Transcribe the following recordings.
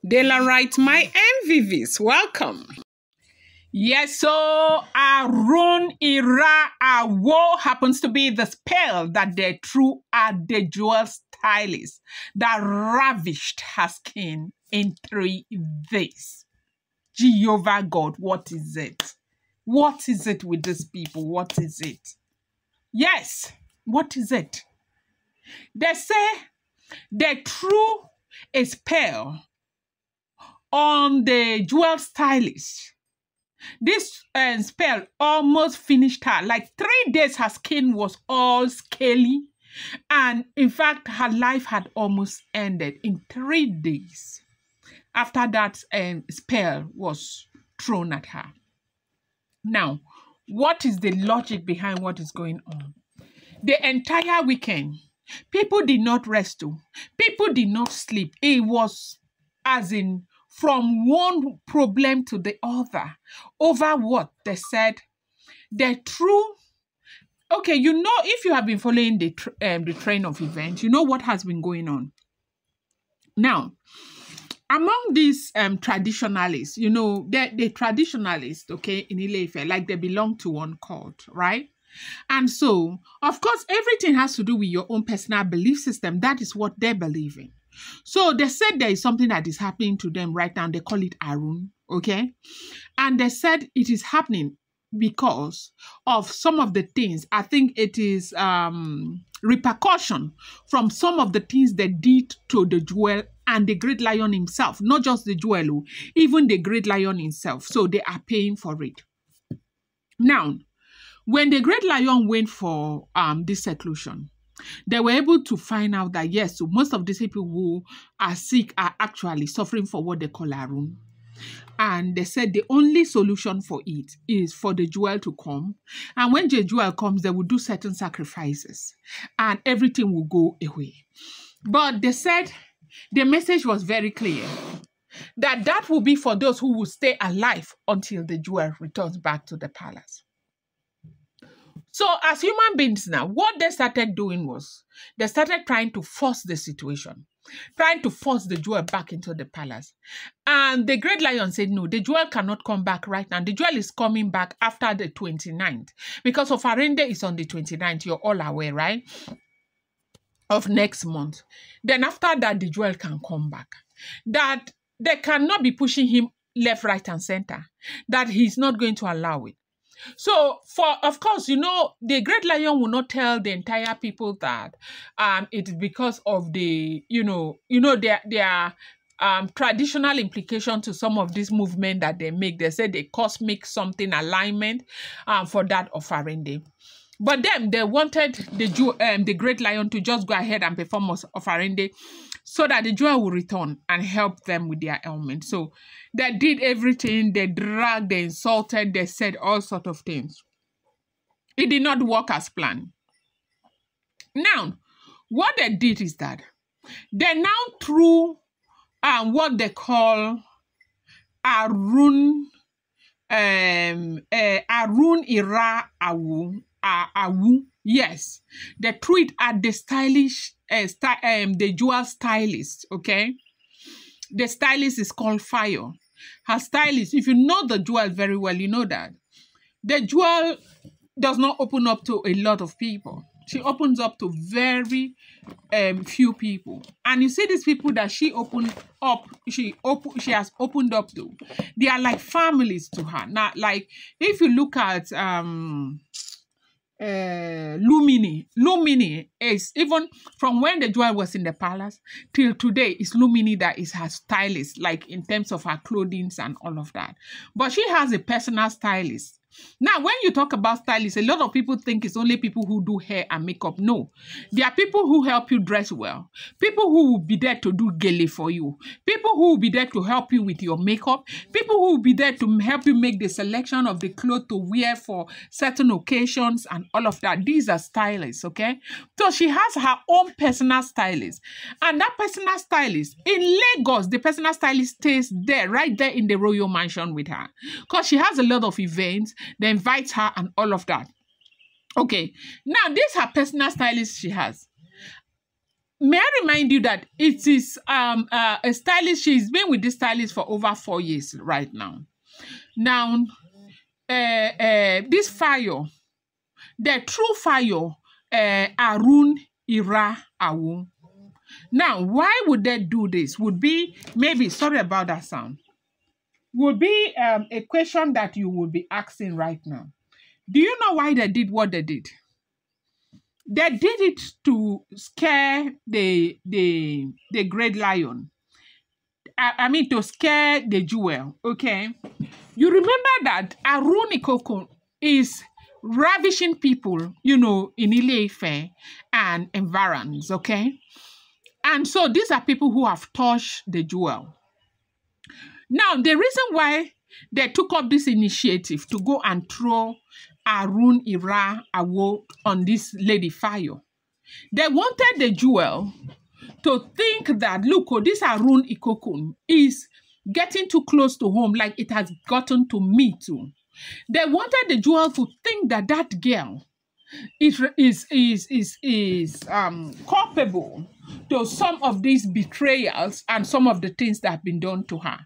Dela writes, my MVVs, welcome. Yes, so Arun Ira Awu happens to be the spell that they threw at the jewel stylist that ravished her skin in 3 days. Jehovah God, what is it? What is it with these people? What is it? Yes, what is it? They say they threw a spell on the jewel stylist. This spell almost finished her. Like 3 days, her skin was all scaly. And in fact, her life had almost ended in 3 days after that spell was thrown at her. Now, what is the logic behind what is going on? The entire weekend, people did not rest. People did not sleep. It was as in from one problem to the other. Over what? They said the true. Okay, you know, if you have been following the train of events, you know what has been going on. Now, among these traditionalists, you know, the traditionalists, okay, in Ile-Ife, like they belong to one cult, right? And so, of course, everything has to do with your own personal belief system. That is what they believe in. So they said there is something that is happening to them right now. They call it Arun, okay? And they said it is happening because of some of the things. I think it is repercussion from some of the things they did to the jewel and the great lion himself. Not just the jewel, even the great lion himself. So they are paying for it. Now, when the great lion went for this seclusion, they were able to find out that, yes, so most of these people who are sick are actually suffering for what they call Arun. And they said the only solution for it is for the jewel to come. And when the jewel comes, they will do certain sacrifices and everything will go away. But they said the message was very clear that that will be for those who will stay alive until the jewel returns back to the palace. So as human beings now, what they started doing was they started trying to force the situation, trying to force the jewel back into the palace. And the great lion said, no, the jewel cannot come back right now. The jewel is coming back after the 29th because of Arende is on the 29th. You're all aware, right? Of next month. Then after that, the jewel can come back. That they cannot be pushing him left, right, and center. That he's not going to allow it. So, of course, you know, the great lion will not tell the entire people that it's because of the, their traditional implication to some of this movement that they make. They say the cosmic something alignment for that of Arende. But then they wanted the great lion to just go ahead and perform of Arende so that the jewel will return and help them with their ailment. So they did everything. They dragged, they insulted, they said all sorts of things. It did not work as planned. Now, what they did is that they now threw what they call Arun Ira Awu. Yes, they threw it at the stylish, the jewel stylist, okay? The stylist is called Fire. Her stylist, if you know the jewel very well, you know that. The jewel does not open up to a lot of people. She opens up to very few people. And you see these people that she opened up, she has opened up to. They are like families to her. Now, like, if you look at Lumini is, even from when the jewel was in the palace till today, is Lumini that is her stylist, like in terms of her clothing and all of that. But she has a personal stylist. Now, when you talk about stylists, a lot of people think it's only people who do hair and makeup. No, there are people who help you dress well, people who will be there to do gele for you, people who will be there to help you with your makeup, people who will be there to help you make the selection of the clothes to wear for certain occasions and all of that. These are stylists, okay? So she has her own personal stylist. And that personal stylist, in Lagos, the personal stylist stays there, right there in the royal mansion with her. Because she has a lot of events. They invite her and all of that. Okay. Now, this is her personal stylist she has. may I remind you that it is a stylist. She's been with this stylist for over 4 years right now. Now, this fire, the true fire, Arun Ira Awu. Now, why would they do this? Would be, maybe, sorry about that sound, would be a question that you would be asking right now. Do you know why they did what they did? They did it to scare the great lion. I mean, to scare the jewel, okay? You remember that Arun Ikoko is ravishing people, you know, in Ile-Ife and environs, okay? And so these are people who have touched the jewel. Now, the reason why they took up this initiative to go and throw Arun Ira Awu on this lady fire, they wanted the jewel to think that, look, oh, this Arun Ikoko is getting too close to home, like it has gotten to me too. They wanted the jewel to think that that girl is culpable to some of these betrayals and some of the things that have been done to her.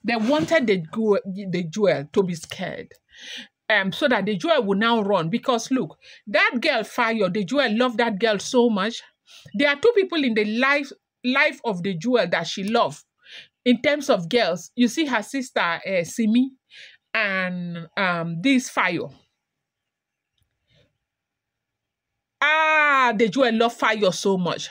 They wanted the jewel to be scared. So that the jewel will now run. Because look, that girl Fire, the jewel loved that girl so much. There are two people in the life of the jewel that she loved. In terms of girls, you see her sister Simi and this Fire. The jewel loved Fire so much.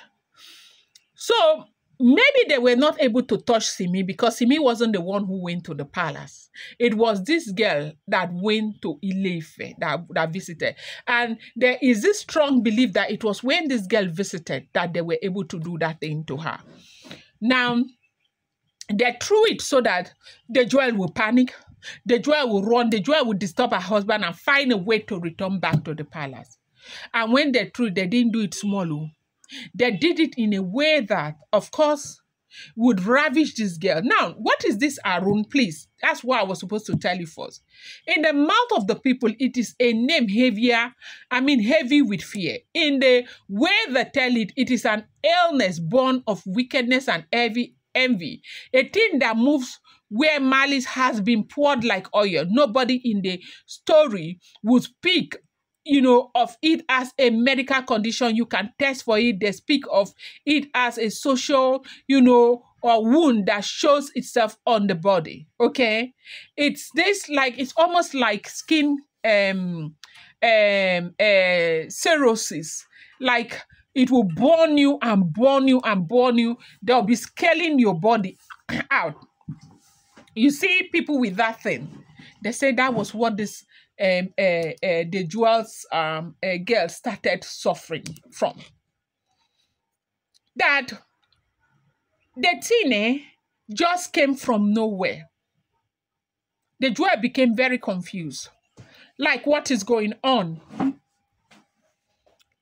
So maybe they were not able to touch Simi because Simi wasn't the one who went to the palace. It was this girl that went to Ile-Ife, that visited. And there is this strong belief that it was when this girl visited that they were able to do that thing to her. Now, they threw it so that the jewel will panic, the jewel will run, the jewel will disturb her husband and find a way to return back to the palace. And when they threw it, they didn't do it small. They did it in a way that, of course, would ravish this girl. Now, what is this Arun, please? That's what I was supposed to tell you first. In the mouth of the people, it is a name heavy with fear. In the way they tell it, it is an illness born of wickedness and heavy envy. A thing that moves where malice has been poured like oil. Nobody in the story would speak of it as a medical condition. You can test for it. They speak of it as a social, or wound that shows itself on the body. Okay, it's almost like skin cirrhosis. Like it will burn you and burn you and burn you. They'll be scaling your body out. You see people with that thing. They say that was what this the jewels girl started suffering from. That the thing just came from nowhere. The jewel became very confused. Like, what is going on?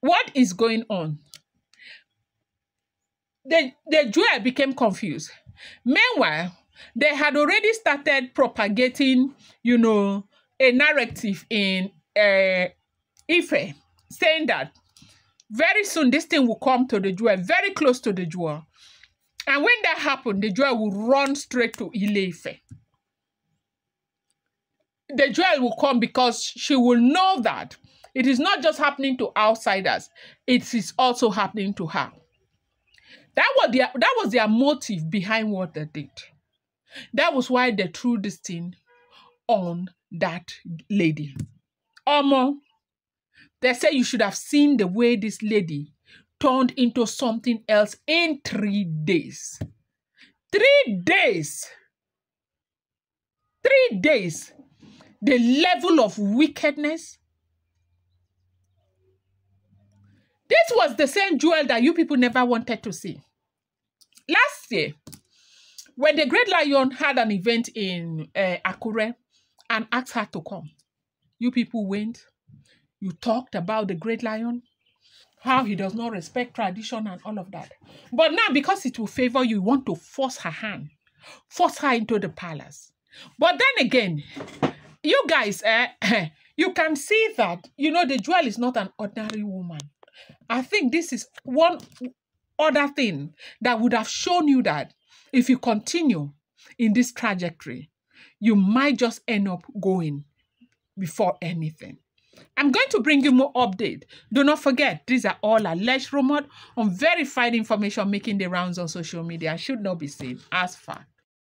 What is going on? The jewel became confused. Meanwhile, they had already started propagating, a narrative in Ife, saying that very soon this thing will come to the jewel, very close to the jewel. And when that happened, the jewel will run straight to Ile-Ife. The jewel will come because she will know that it is not just happening to outsiders, it is also happening to her. That was their motive behind what they did. That was why they threw this thing on that lady. They say you should have seen the way this lady turned into something else in 3 days. 3 days. 3 days. The level of wickedness. This was the same jewel that you people never wanted to see. Last year, when the Great Lion had an event in Akure and asked her to come, you people went. You talked about the Great Lion, how he does not respect tradition and all of that. But now, because it will favor you, you want to force her hand, force her into the palace. But then again, you guys, you can see that, the jewel is not an ordinary woman. I think this is one other thing that would have shown you that if you continue in this trajectory, you might just end up going before anything. I'm going to bring you more update. Do not forget, these are all alleged rumors, unverified information making the rounds on social media and should not be seen as fact.